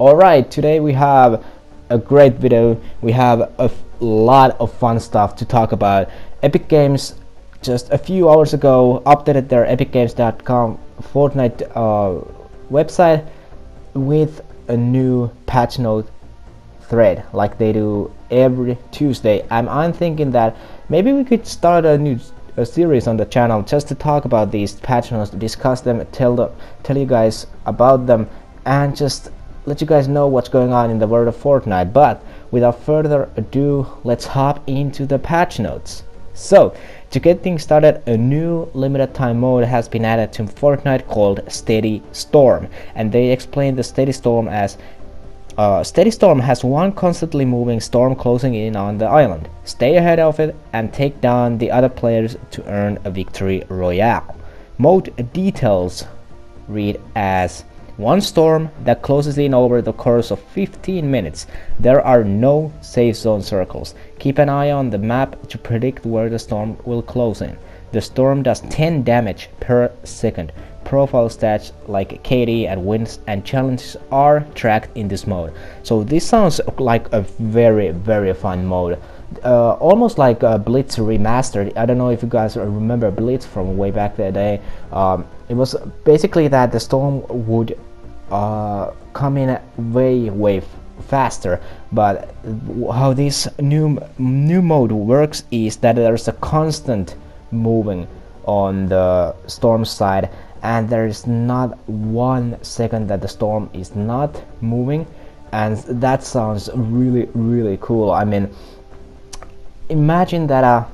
Alright, today we have a great video. We have a lot of fun stuff to talk about. Epic Games just a few hours ago updated their epicgames.com Fortnite website with a new patch note thread like they do every Tuesday. I'm thinking that maybe we could start a series on the channel just to talk about these patch notes, discuss them, tell you guys about them, and just let you guys know what's going on in the world of Fortnite. But without further ado, let's hop into the patch notes. So, to get things started, a new limited time mode has been added to Fortnite called Steady Storm, and they explain the Steady Storm as Steady Storm has one constantly moving storm closing in on the island. Stay ahead of it and take down the other players to earn a victory royale. Mode details read as one storm that closes in over the course of 15 minutes. There are no safe zone circles. Keep an eye on the map to predict where the storm will close in. The storm does 10 damage per second. Profile stats like KD and wins and challenges are tracked in this mode. So this sounds like a very fun mode. Almost like Blitz remastered. I don't know if you guys remember Blitz from way back the day. It was basically that the storm would come in way faster, but how this new mode works is that there's a constant moving on the storm side, and there is not 1 second that the storm is not moving, and that sounds really cool. I mean, imagine that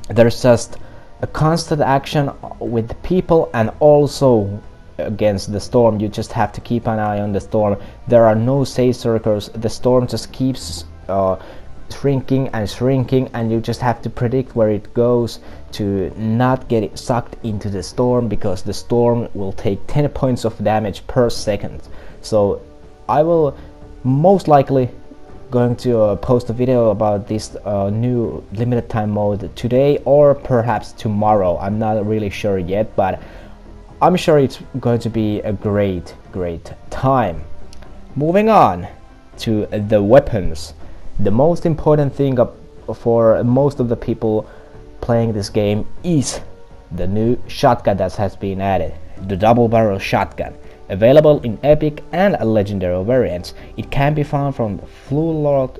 there's just a constant action with people and also against the storm. You just have to keep an eye on the storm. There are no safe circles. The storm just keeps shrinking and you just have to predict where it goes to not get it sucked into the storm, because the storm will take 10 points of damage per second. So I will most likely going to post a video about this new limited time mode today or perhaps tomorrow. I'm not really sure yet, but I'm sure it's going to be a great time. Moving on to the weapons. The most important thing for most of the people playing this game is the new shotgun that has been added, the double barrel shotgun. Available in epic and legendary variants. It can be found from floor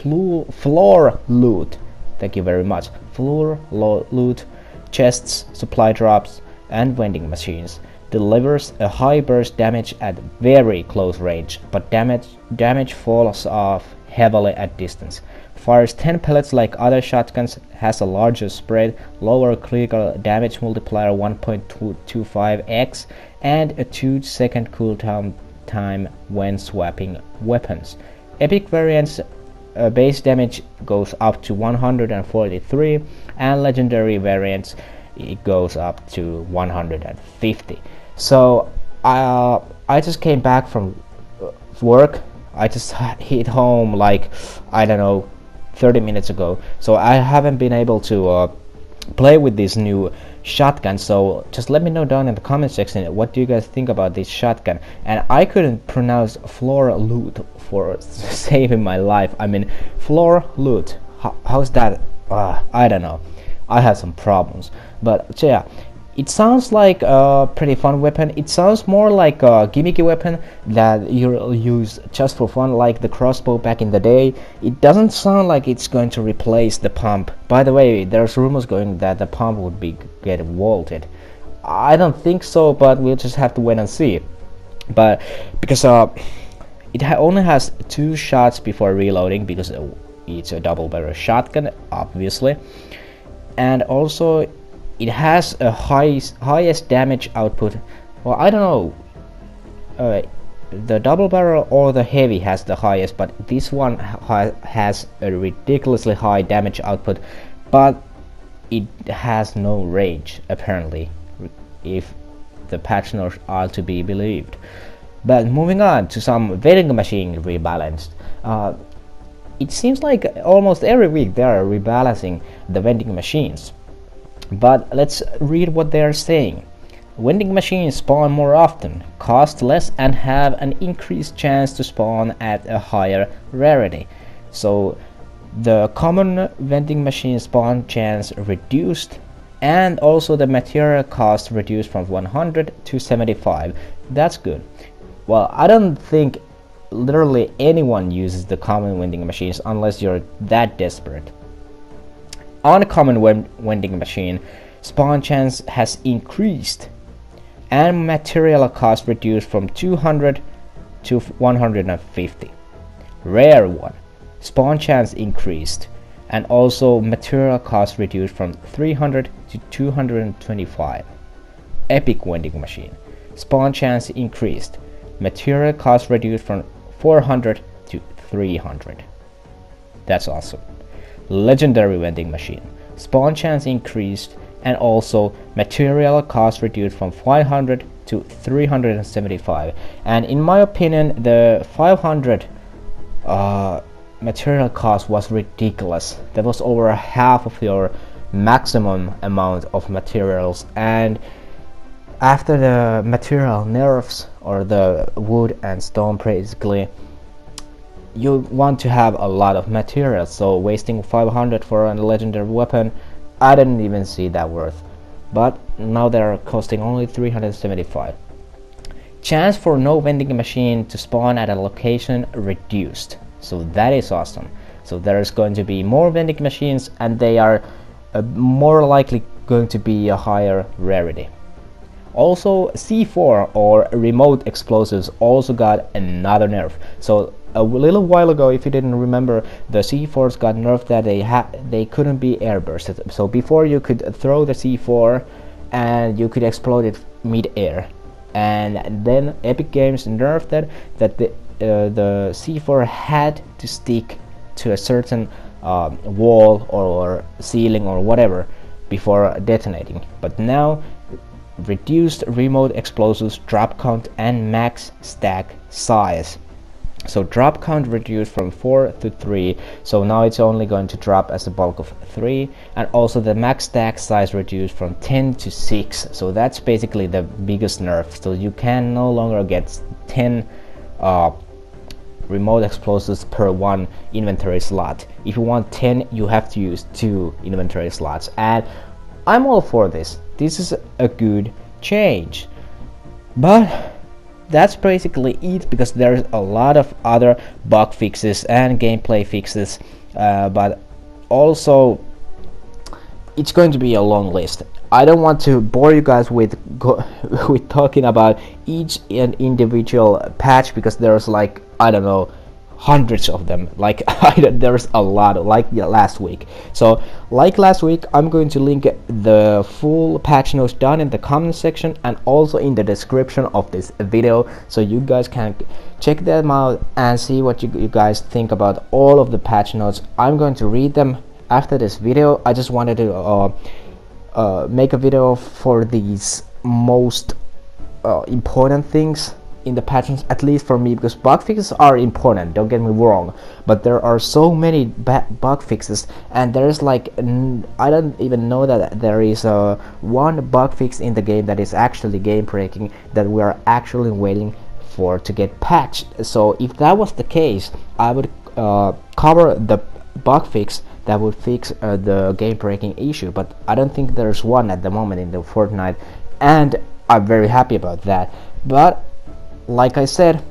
loot. Thank you very much. Floor loot, chests, supply drops, and vending machines. Delivers a high burst damage at very close range, but damage falls off heavily at distance. Fires 10 pellets like other shotguns, has a larger spread, lower critical damage multiplier 1.25x, and a 2-second cooldown time when swapping weapons. Epic variants base damage goes up to 143, and legendary variants it goes up to 150. So I just came back from work. I just hit home like, I don't know, 30 minutes ago, so I haven't been able to play with this new shotgun. So just let me know down in the comment section, what do you guys think about this shotgun? And I couldn't pronounce floor loot for saving my life. I mean, floor loot, how's that? I don't know, I had some problems, but yeah, it sounds like a pretty fun weapon. It sounds more like a gimmicky weapon that you'll use just for fun, like the crossbow back in the day. It doesn't sound like it's going to replace the pump. By the way, there's rumors going that the pump would get vaulted. I don't think so, but we'll just have to wait and see. But because it only has 2 shots before reloading, because it's a double barrel shotgun, obviously, and also it has a highest damage output. Well, I don't know, the double barrel or the heavy has the highest, but this one has a ridiculously high damage output, but it has no range apparently, if the patch notes are to be believed. But moving on to some vending machine rebalanced. It seems like almost every week they are rebalancing the vending machines. But let's read what they are saying. Vending machines spawn more often, cost less, and have an increased chance to spawn at a higher rarity. So the common vending machine spawn chance reduced, and also the material cost reduced from 100 to 75. That's good. Well, I don't think literally anyone uses the common vending machines unless you're that desperate. On a common vending machine, spawn chance has increased and material cost reduced from 200 to 150. Rare one, spawn chance increased and also material cost reduced from 300 to 225. Epic vending machine, spawn chance increased, material cost reduced from 400 to 300. That's awesome. Legendary vending machine, spawn chance increased and also material cost reduced from 500 to 375. And in my opinion, the 500 material cost was ridiculous. That was over half of your maximum amount of materials, and after the material nerfs, or the wood and stone basically, you want to have a lot of materials, so wasting 500 for a legendary weapon, I didn't even see that worth. But now they're costing only 375. Chance for no vending machine to spawn at a location reduced, so that is awesome. So there's going to be more vending machines, and they are more likely going to be a higher rarity. Also, C4 or remote explosives also got another nerf. So a little while ago, if you didn't remember, the C4s got nerfed that they couldn't be airbursted. So before you could throw the C4 and you could explode it mid-air, and then Epic Games nerfed that the C4 had to stick to a certain wall or ceiling or whatever before detonating. But now reduced remote explosives drop count and max stack size. So drop count reduced from 4 to 3, so now it's only going to drop as a bulk of 3, and also the max stack size reduced from 10 to 6, so that's basically the biggest nerf. So you can no longer get 10 remote explosives per one inventory slot. If you want 10, you have to use 2 inventory slots, and I'm all for this. This is a good change, but that's basically it, because there's a lot of other bug fixes and gameplay fixes, but also it's going to be a long list. I don't want to bore you guys with talking about each and individual patch, because there's like, I don't know, hundreds of them. Like there's a lot, like last week. So like last week, I'm going to link the full patch notes down in the comment section and also in the description of this video, so you guys can check them out and see what you guys think about all of the patch notes. I'm going to read them after this video. I just wanted to make a video for these most important things in the patches, at least for me, because bug fixes are important, don't get me wrong, but there are so many bug fixes, and there's like I don't even know that there is one bug fix in the game that is actually game breaking, that we are actually waiting for to get patched. So if that was the case, I would cover the bug fix that would fix the game breaking issue, but I don't think there's one at the moment in the Fortnite, and I'm very happy about that. But like I said,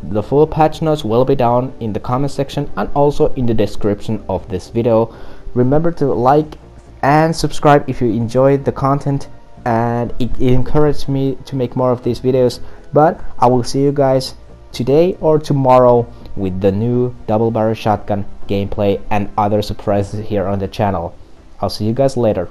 the full patch notes will be down in the comment section and also in the description of this video. Remember to like and subscribe if you enjoyed the content, and it encourages me to make more of these videos. But I will see you guys today or tomorrow with the new double barrel shotgun gameplay and other surprises here on the channel. I'll see you guys later.